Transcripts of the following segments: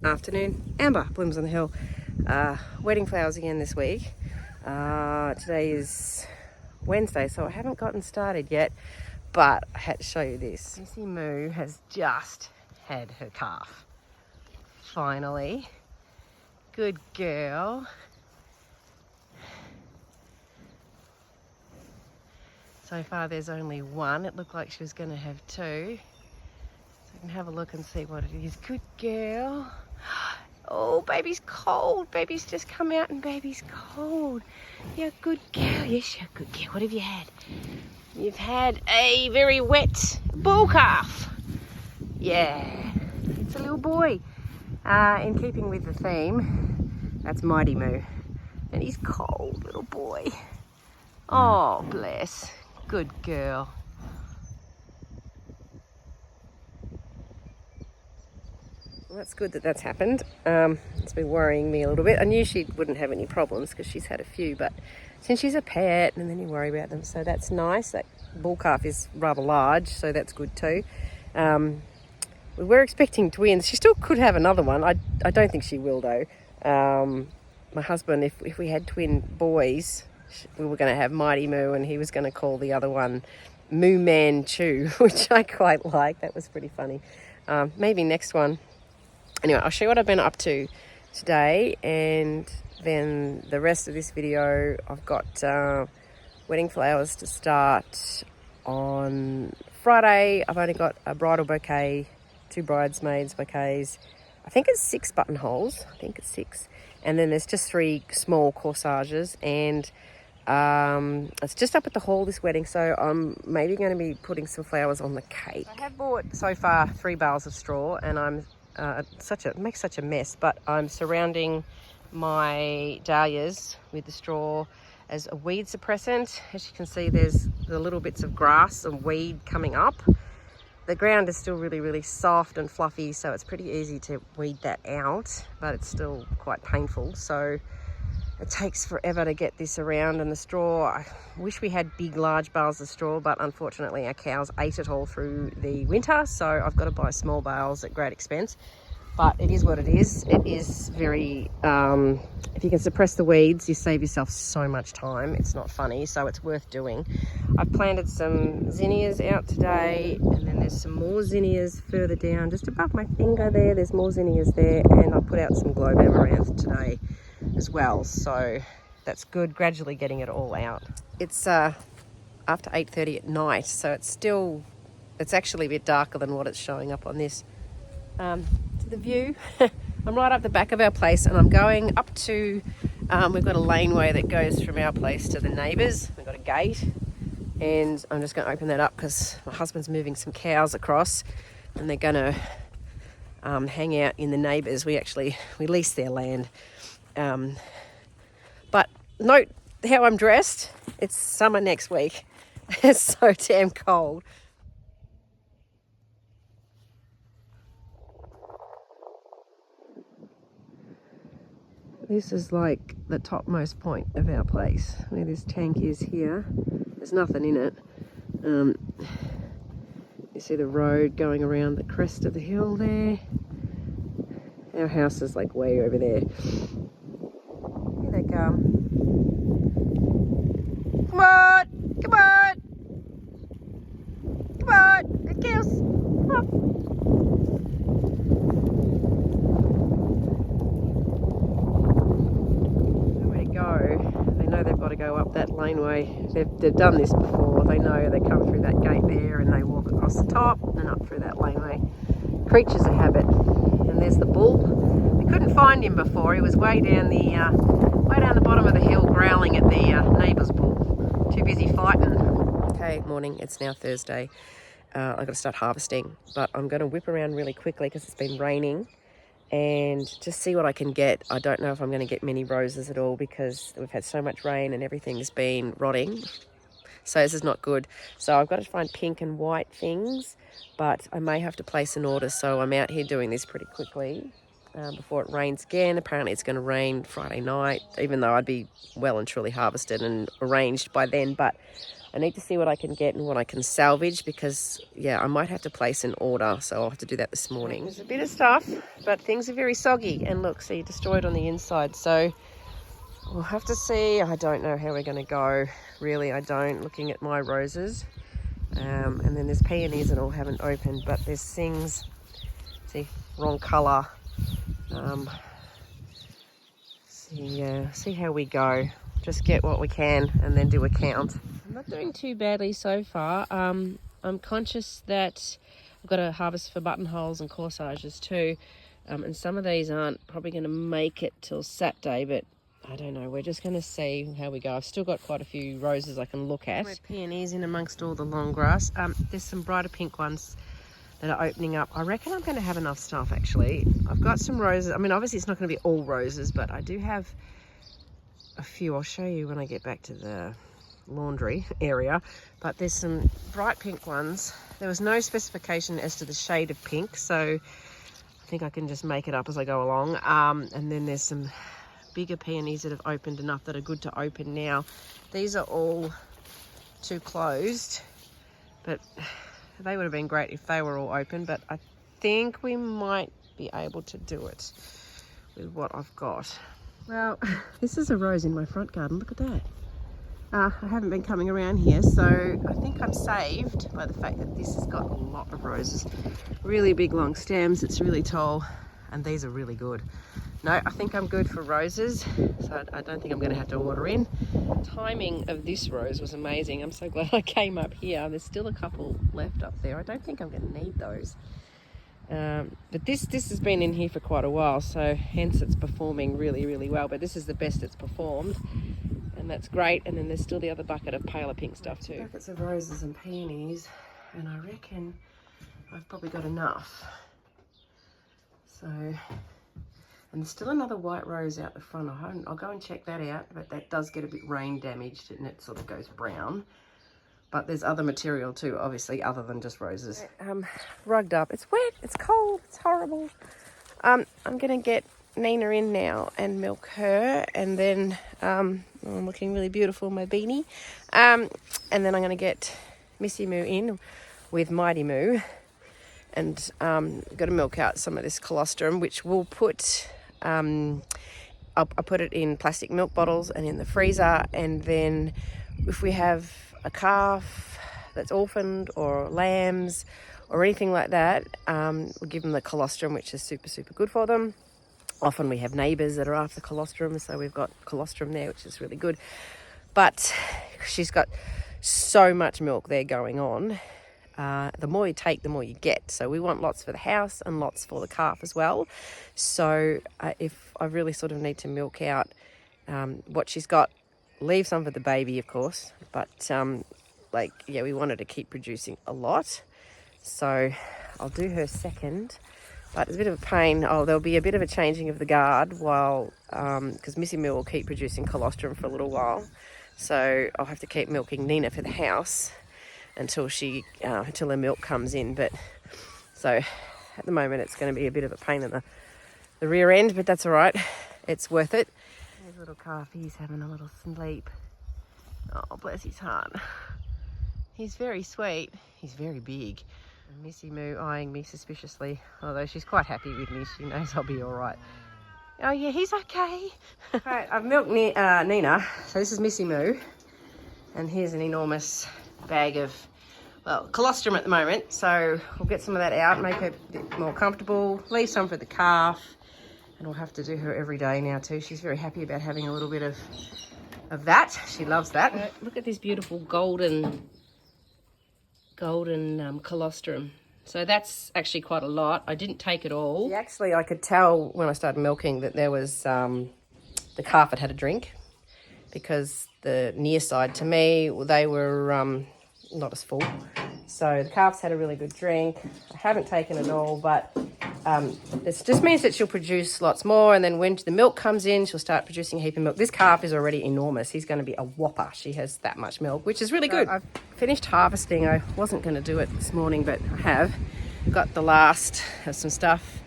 Afternoon. Amber, Blooms on the Hill. Wedding flowers again this week. Today is Wednesday, so I haven't gotten started yet, but I had to show you this. Missy Moo has just had her calf. Finally. Good girl. So far there's only one. It looked like she was going to have two. So I can have a look and see what it is. Good girl. Oh, baby's cold. Baby's just come out and baby's cold. You're a good girl. Yes, you're a good girl. What have you had? You've had a very wet bull calf. Yeah, it's a little boy. In keeping with the theme, that's Mighty Moo. And he's cold, little boy. Oh, bless. Good girl. Well, that's good that that's happened. It's been worrying me a little bit. I knew she wouldn't have any problems because she's had a few, but since she's a pet, and then you worry about them, so that's nice. That bull calf is rather large, so that's good too. We were expecting twins. She still could have another one. I don't think she will though. My husband, if we had twin boys, we were going to have Mighty Moo, and he was going to call the other one Moo Man Chew, which I quite like. That was pretty funny. Maybe next one. Anyway, I'll show you what I've been up to today, and then the rest of this video, I've got wedding flowers to start on Friday. I've only got a bridal bouquet, 2 bridesmaids bouquets. I think it's 6 buttonholes. I think it's 6. And then there's just 3 small corsages, and it's just up at the hall, this wedding, so I'm maybe going to be putting some flowers on the cake. I have bought so far 3 bales of straw, and I'm it makes such a mess, but I'm surrounding my dahlias with the straw as a weed suppressant. As you can see, there's the little bits of grass and weed coming up. The ground is still really soft and fluffy, so it's pretty easy to weed that out, but it's still quite painful, so it takes forever to get this around. And the straw, I wish we had big large bales of straw, but unfortunately our cows ate it all through the winter, so I've got to buy small bales at great expense. But it is what it is. It is very, if you can suppress the weeds, you save yourself so much time. It's not funny, so it's worth doing. I've planted some zinnias out today, and then there's some more zinnias further down, just above my finger there. There's more zinnias there, and I put out some globe amaranth today as well, so that's good. Gradually getting it all out. It's after 8:30 at night, so it's actually a bit darker than what it's showing up on this. To the view, I'm right up the back of our place, and I'm going up to we've got a laneway that goes from our place to the neighbours. We've got a gate, and I'm just going to open that up because my husband's moving some cows across, and they're going to hang out in the neighbours. We lease their land. But note how I'm dressed. It's summer next week. It's so damn cold. This is like the topmost point of our place, where this tank is here. There's nothing in it. You see the road going around the crest of the hill there. Our house is like way over there. Here they come. Come on! Come on! Come on! Good girls! Come on! Nowhere to go. They know they've got to go up that laneway. They've done this before. They know they come through that gate there, and they walk across the top and up through that laneway. Creatures of habit. And there's the bull. We couldn't find him before. He was way down the bottom of the hill, growling at the neighbour's bull. Too busy fighting. Okay, morning. It's now Thursday. I've got to start harvesting, but I'm going to whip around really quickly because it's been raining and just see what I can get. I don't know if I'm going to get many roses at all because we've had so much rain and everything's been rotting. So this is not good. So I've got to find pink and white things, but I may have to place an order. So I'm out here doing this pretty quickly before it rains again. Apparently it's going to rain Friday night, even though I'd be well and truly harvested and arranged by then. But I need to see what I can get and what I can salvage because, yeah, I might have to place an order. So I'll have to do that this morning. There's a bit of stuff, but things are very soggy. And look, see, destroyed on the inside. So we'll have to see. I don't know how we're going to go. Really, I don't. Looking at my roses. And then there's peonies that all haven't opened, but there's things, see, wrong colour. See how we go. Just get what we can and then do a count. I'm not doing too badly so far. I'm conscious that I've got to harvest for buttonholes and corsages too. And some of these aren't probably going to make it till Saturday, but I don't know. We're just going to see how we go. I've still got quite a few roses I can look at. My peonies in amongst all the long grass. There's some brighter pink ones that are opening up. I reckon I'm going to have enough stuff actually. I've got some roses. I mean, obviously it's not going to be all roses, but I do have a few. I'll show you when I get back to the laundry area. But there's some bright pink ones. There was no specification as to the shade of pink, so I think I can just make it up as I go along. And then there's some bigger peonies that have opened enough that are good to open now. These are all too closed, but they would have been great if they were all open, but I think we might be able to do it with what I've got. Well, this is a rose in my front garden. Look at that. I haven't been coming around here, so I think I'm saved by the fact that this has got a lot of roses. Really big long stems, it's really tall, and these are really good. No, I think I'm good for roses, so I don't think I'm going to have to order in. Timing of this rose was amazing. I'm so glad I came up here. There's still a couple left up there. I don't think I'm going to need those. But this has been in here for quite a while, so hence it's performing really, really well. But this is the best it's performed, and that's great. And then there's still the other bucket of paler pink stuff too. Buckets of roses and peonies, and I reckon I've probably got enough. So... and there's still another white rose out the front. I'll go and check that out, but that does get a bit rain damaged and it sort of goes brown. But there's other material too, obviously, other than just roses. Rugged up. It's wet, it's cold, it's horrible. I'm going to get Nina in now and milk her, and then I'm looking really beautiful in my beanie. And then I'm going to get Missy Moo in with Mighty Moo, and got to milk out some of this colostrum, which we'll put... I'll put it in plastic milk bottles and in the freezer, and then if we have a calf that's orphaned or lambs or anything like that, we'll give them the colostrum, which is super, super good for them. Often we have neighbours that are after colostrum, so we've got colostrum there, which is really good. But she's got so much milk there going on. The more you take, the more you get. So we want lots for the house and lots for the calf as well. So if I really sort of need to milk out what she's got, leave some for the baby, of course. But we wanted to keep producing a lot. So I'll do her second. But it's a bit of a pain. There'll be a bit of a changing of the guard while, because Missy Moo will keep producing colostrum for a little while. So I'll have to keep milking Nina for the house until her milk comes in. But so at the moment it's going to be a bit of a pain in the rear end, but that's all right. It's worth it. There's little calf. He's having a little sleep. Oh, bless his heart. He's very sweet. He's very big. And Missy Moo eyeing me suspiciously, although she's quite happy with me. She knows I'll be all right. Oh yeah, he's okay. All right, I've milked Nina. So this is Missy Moo, and here's an enormous bag of, well, colostrum at the moment. So we'll get some of that out, make her a bit more comfortable, leave some for the calf, and we'll have to do her every day now too. She's very happy about having a little bit of that. She loves that. Look at this beautiful golden colostrum. So that's actually quite a lot. I didn't take it all. Yeah, actually, I could tell when I started milking that there was the calf had a drink, because the near side to me, they were not as full. So the calf's had a really good drink. I haven't taken it all, but it just means that she'll produce lots more, and then when the milk comes in, she'll start producing a heap of milk. This calf is already enormous. He's going to be a whopper. She has that much milk, which is really good. I've finished harvesting. I wasn't going to do it this morning, but I have. Got the last of some stuff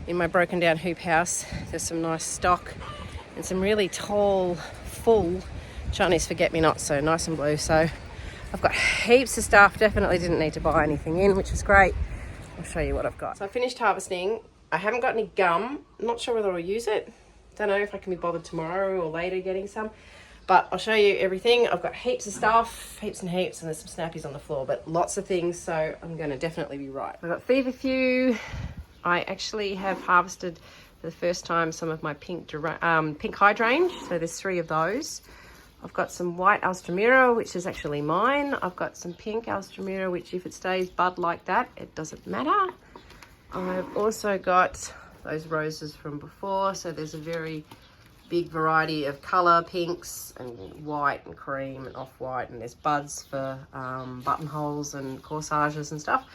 in my broken down hoop house. There's some nice stock and some really tall, full Chinese forget-me-nots, so nice and blue. So I've got heaps of stuff. Definitely didn't need to buy anything in, which is great. I'll show you what I've got. So I finished harvesting. I haven't got any gum. I'm not sure whether I'll use it. Don't know if I can be bothered tomorrow or later getting some. But I'll show you everything. I've got heaps of stuff, heaps and heaps, and there's some snappies on the floor, but lots of things, so I'm going to definitely be right. I've got feverfew. I actually have harvested for the first time some of my pink hydrangea, so there's 3 of those. I've got some white alströmera, which is actually mine. I've got some pink alströmera, which if it stays bud like that, it doesn't matter. I've also got those roses from before, so there's a very big variety of colour, pinks and white and cream and off-white, and there's buds for buttonholes and corsages and stuff.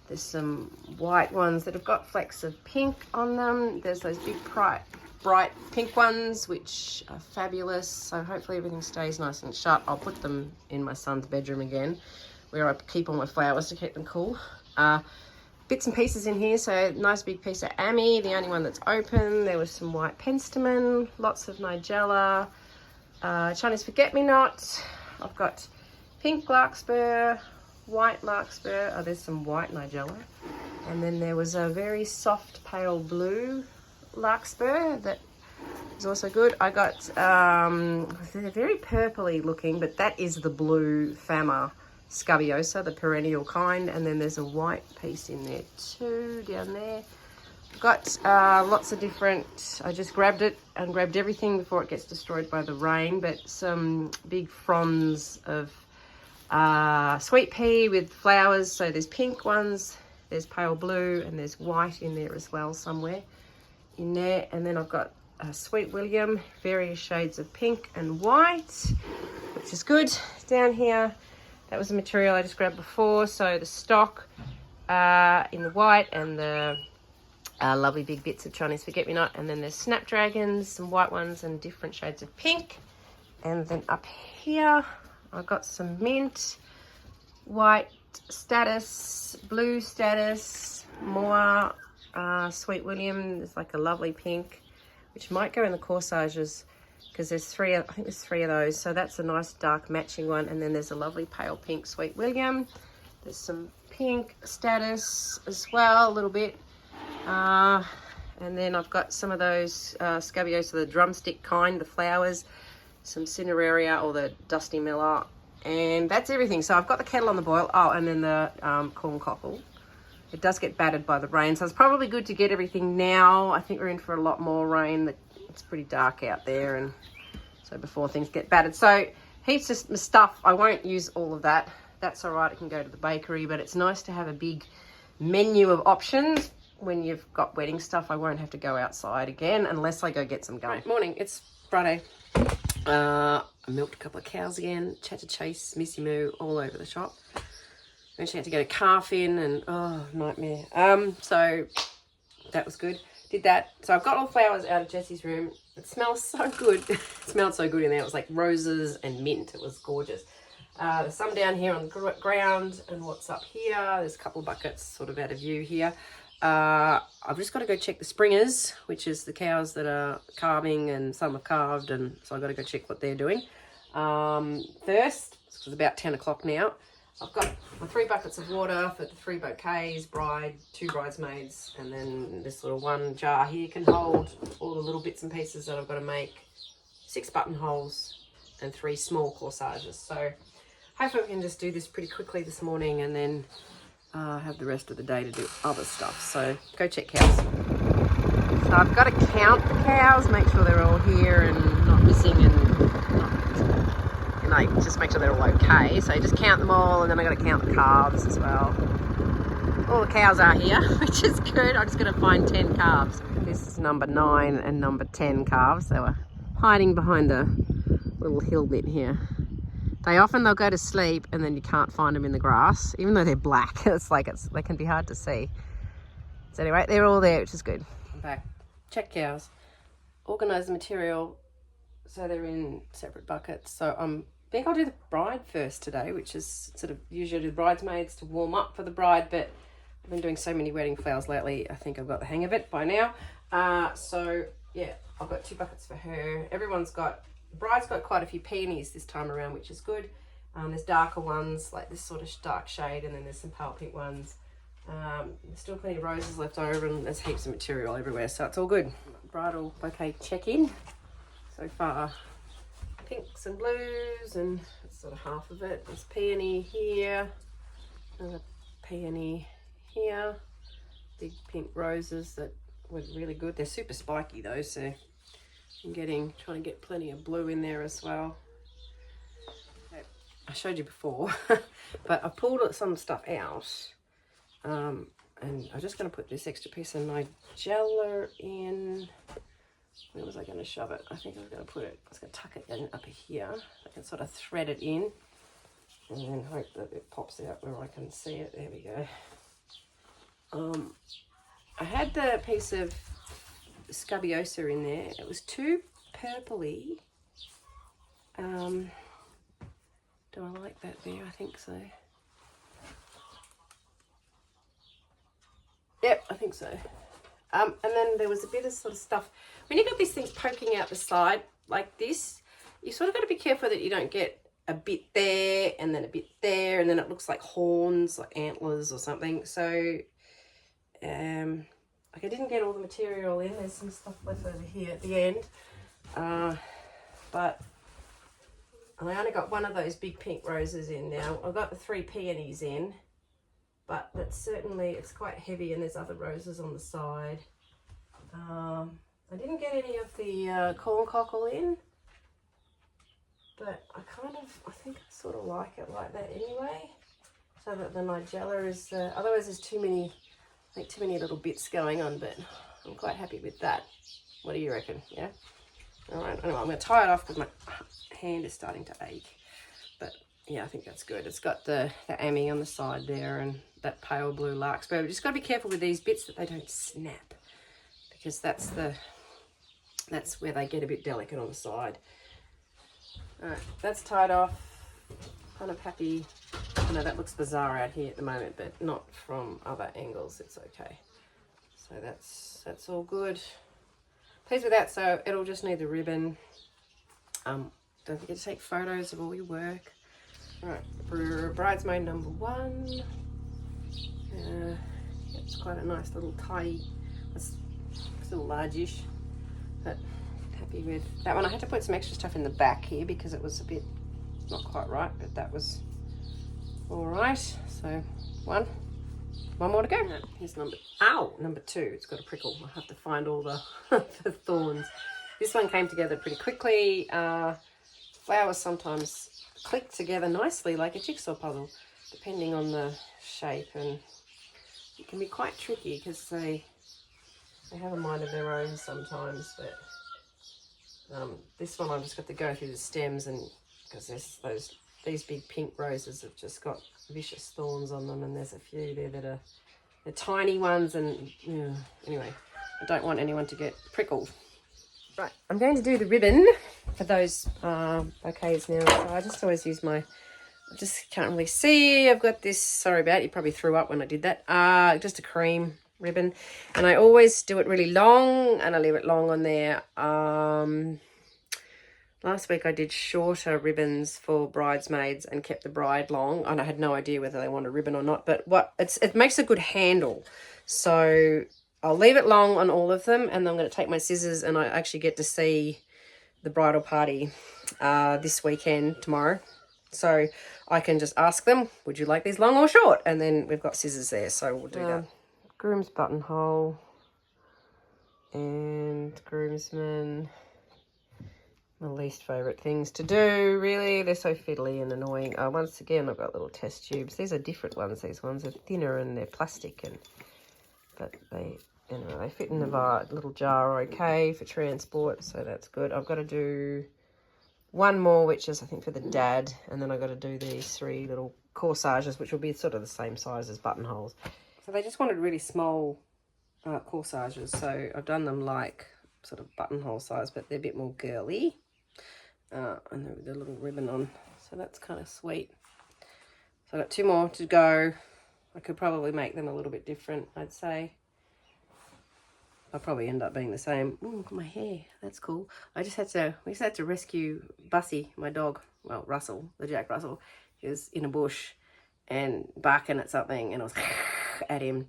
There's some white ones that have got flecks of pink on them. There's those big bright pink ones, which are fabulous. So hopefully everything stays nice and shut. I'll put them in my son's bedroom again, where I keep all my flowers to keep them cool. Bits and pieces in here, so nice big piece of Ami, the only one that's open. There was some white penstemon, lots of nigella, Chinese forget-me-not. I've got pink larkspur, white larkspur. Oh, there's some white nigella. And then there was a very soft pale blue larkspur that is also good. I got, they're very purpley looking, but that is the blue Fama Scabiosa, the perennial kind, and then there's a white piece in there too down there. Got lots of different, I just grabbed it and grabbed everything before it gets destroyed by the rain, but some big fronds of sweet pea with flowers. So there's pink ones, there's pale blue, and there's white in there as well somewhere in there. And then I've got Sweet William, various shades of pink and white, which is good. Down here, that was the material I just grabbed before. So the stock in the white and the lovely big bits of Chinese forget-me-not. And then there's snapdragons, some white ones and different shades of pink. And then up here, I've got some mint, white status, blue status, more Sweet William. There's like a lovely pink, which might go in the corsages, because there's 3, I think there's 3 of those. So that's a nice dark matching one. And then there's a lovely pale pink Sweet William. There's some pink status as well, a little bit. And then I've got some of those Scabiosa, the drumstick kind, the flowers, some Cineraria or the Dusty Miller. And that's everything. So I've got the kettle on the boil. Oh, and then the corn cockle. It does get battered by the rain. So it's probably good to get everything now. I think we're in for a lot more rain. It's pretty dark out there, and so before things get battered. So heaps of stuff. I won't use all of that. That's all right. It can go to the bakery, but it's nice to have a big menu of options. When you've got wedding stuff, I won't have to go outside again unless I go get some gum. Right, morning. It's Friday. I milked a couple of cows again. Chatted Chase, Missy Moo, all over the shop. Eventually had to get a calf in, and oh, nightmare. So that was good. Did that. So I've got all flowers out of Jessie's room. It smells so good. It smelled so good in there. It was like roses and mint. It was gorgeous. There's some down here on the ground, and what's up here? There's a couple of buckets sort of out of view here. I've just got to go check the springers, which is the cows that are calving, and some have calved, and so I've got to go check what they're doing. First, it's about 10 o'clock now. I've got my 3 buckets of water for the 3 bouquets, bride, 2 bridesmaids, and then this little one jar here can hold all the little bits and pieces that I've got to make. 6 buttonholes and 3 small corsages. So hopefully we can just do this pretty quickly this morning, and then have the rest of the day to do other stuff. So go check cows. So I've got to count the cows, make sure they're all here and not missing, and just make sure they're all okay. So just count them all, and then I got to count the calves as well. All the cows are here, which is good. I'm just going to find 10 calves. This is number 9 and number 10 calves. They were hiding behind a little hill bit here. They'll go to sleep, and then you can't find them in the grass, even though they're black. They can be hard to see. So anyway, they're all there, which is good. I'm back. Check cows. Organise the material so they're in separate buckets. So I think I'll do the bride first today, which is sort of usually do the bridesmaids to warm up for the bride, but I've been doing so many wedding flowers lately, I think I've got the hang of it by now. So yeah, I've got 2 buckets for her. The bride's got quite a few peonies this time around, which is good. There's darker ones, like this sort of dark shade, and then there's some pale pink ones. There's still plenty of roses left over, and there's heaps of material everywhere, so it's all good. Bridal bouquet check-in. So far, pinks and blues, and that's sort of half of it. There's peony here, another peony here. Big pink roses that were really good. They're super spiky though, so I'm trying to get plenty of blue in there as well. I showed you before, but I pulled some stuff out, and I'm just going to put this extra piece of nigella in. Where was I going to shove it? I think I was going to tuck it in up here. I can sort of thread it in, and then hope that it pops out where I can see it. There we go. I had the piece of scabiosa in there. It was too purpley. Do I like that there? I think so. Yep, I think so. And then there was a bit of sort of stuff. When you got these things poking out the side like this, you sort of got to be careful that you don't get a bit there and then a bit there, and then it looks like horns, like antlers or something. So, like I didn't get all the material in. There's some stuff left over here at the end. But I only got one of those big pink roses in now. I've got the 3 peonies in, but it's quite heavy, and there's other roses on the side. I didn't get any of the corn cockle in, but I think I sort of like it like that anyway, so that the nigella is, otherwise there's too many little bits going on, but I'm quite happy with that. What do you reckon? Yeah? All right, anyway, I'm going to tie it off because my hand is starting to ache. But yeah, I think that's good. It's got the ammy on the side there and that pale blue larkspur. We've just got to be careful with these bits that they don't snap, because that's where they get a bit delicate on the side. All right, that's tied off. Kind of happy. I know that looks bizarre out here at the moment, but not from other angles. It's okay. So that's all good. Pleased with that. So it'll just need the ribbon. Don't forget to take photos of all your work. All right, for bridesmaid number 1. It's quite a nice little tidy. It's still largish, but happy with that one. I had to put some extra stuff in the back here because it was a bit not quite right, but that was all right. So one more to go. No, here's number 2. It's got a prickle. I have to find all the, the thorns. This one came together pretty quickly. Flowers sometimes click together nicely like a jigsaw puzzle, depending on the shape, and it can be quite tricky because they have a mind of their own sometimes. But this one I've just got to go through the stems, and because these big pink roses have just got vicious thorns on them, and there's a few there that are the tiny ones, and anyway, I don't want anyone to get prickled. Right, I'm going to do the ribbon for those bouquets now. So I just always use I just can't really see. I've got this, sorry about it, you probably threw up when I did that. Just a cream ribbon, and I always do it really long, and I leave it long on there. Last week I did shorter ribbons for bridesmaids and kept the bride long, and I had no idea whether they want a ribbon or not, but it makes a good handle. So I'll leave it long on all of them, and then I'm going to take my scissors, and I actually get to see the bridal party this weekend, tomorrow. So I can just ask them, would you like these long or short? And then we've got scissors there, so we'll do that. Groom's buttonhole and groomsmen. My least favourite things to do, really. They're so fiddly and annoying. Once again, I've got little test tubes. These are different ones. These ones are thinner and they're plastic, but they fit in the little jar okay for transport, so that's good. I've got to do one more, which is I think for the dad, and then I've got to do these 3 little corsages, which will be sort of the same size as buttonholes. So they just wanted really small corsages, so I've done them like sort of buttonhole size, but they're a bit more girly. And with the little ribbon on, so that's kind of sweet. So I've got 2 more to go. I could probably make them a little bit different, I'd say. I'll probably end up being the same. Ooh, look at my hair, that's cool. We just had to rescue Bussy, my dog, well, Russell, the Jack Russell. He was in a bush and barking at something, and I was at him.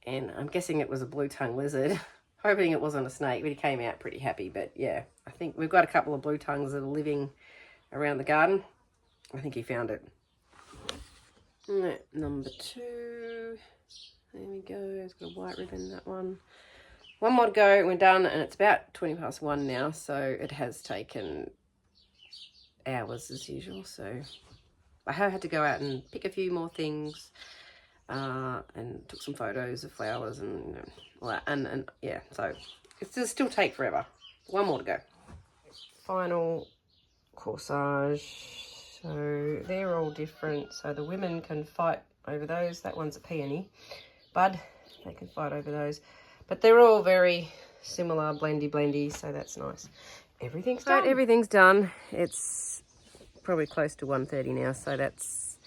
And I'm guessing it was a blue-tongued lizard. Hoping it wasn't a snake, but he came out pretty happy. But yeah, I think we've got a couple of blue tongues that are living around the garden. I think he found it. Right, number 2. There we go. It's got a white ribbon, that one. One more to go, we're done, and it's about 20:1 now, so it has taken hours as usual. So I had to go out and pick a few more things, and took some photos of flowers and, you know, all that. And yeah, so it'll still take forever. One more to go. Final corsage. So they're all different. So the women can fight over those. That one's a peony bud. They can fight over those. But they're all very similar, blendy, so that's nice. Everything's done. Right, everything's done. It's probably close to 1:30 now, so that's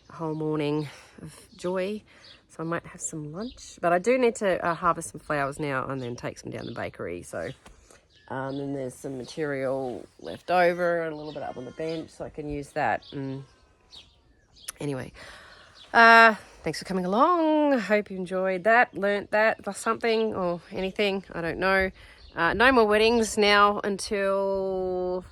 a whole morning of joy. So I might have some lunch. But I do need to harvest some flowers now and then take some down the bakery. So then there's some material left over, a little bit up on the bench, so I can use that. And anyway, thanks for coming along. I hope you enjoyed that, learnt that or something or anything. I don't know. No more weddings now until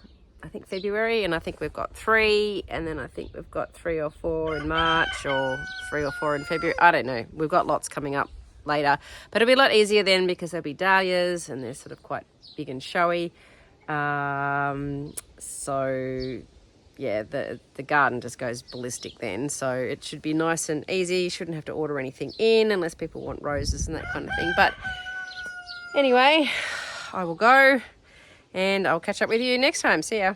I think February, and I think we've got 3, and then I think we've got 3 or 4 in March, or 3 or 4 in February. I don't know. We've got lots coming up later, but it'll be a lot easier then because there'll be dahlias and they're sort of quite big and showy. So yeah, the garden just goes ballistic then. So it should be nice and easy. You shouldn't have to order anything in unless people want roses and that kind of thing. But anyway, I will go and I'll catch up with you next time. See ya.